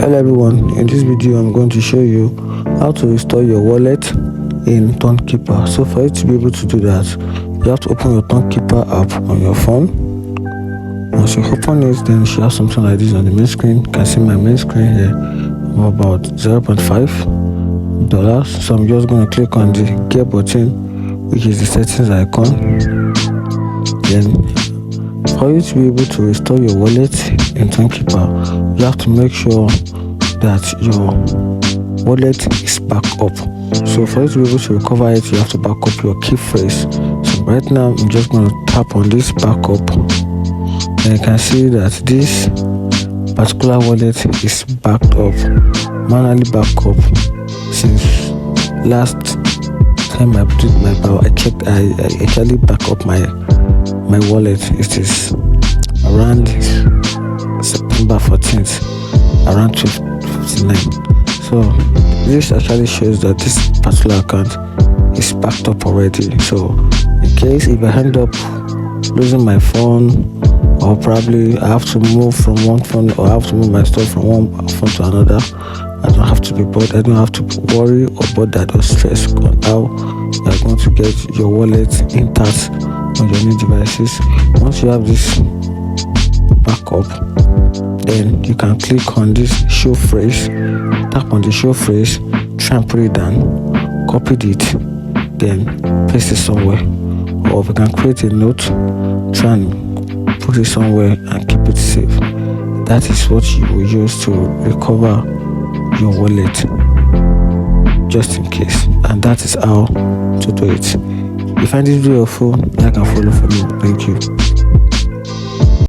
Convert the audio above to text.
Hello everyone, in this video I'm going to show you how to restore your wallet in Tonkeeper. So for you to be able to do that, you have to open your Tonkeeper app on your phone. Once you open it, then you should have something like this on the main screen. You can see my main screen here. I'm about $0.5. So I'm just going to click on the gear button, which is the settings icon. Then for you to be able to restore your wallet in Tonkeeper, you have to make sure that your wallet is backed up. So for you to be able to recover it, you have to back up your key phrase. So right now I'm just going to tap on this backup, and you can see that this particular wallet is backed up, manually backed up since last time I put my power. I checked, I actually back up my wallet. It is around September 14th, around 12:59. So this actually shows that this particular account is backed up already. So in case if I end up losing my phone, or probably I have to move from one phone, or I have to move my stuff from one phone to another, I don't have to be bothered. I don't have to worry or bothered or stress on how you are going to get your wallet intact on your new devices. Once you have this backup, then you can click on this show phrase, tap on the show phrase, try and put it down, copy it, then paste it somewhere. Or if you can create a note, try and put it somewhere and keep it safe. That is what you will use to recover your wallet, just in case. And that is how to do it. If you find this video helpful, like and follow for me. Thank you.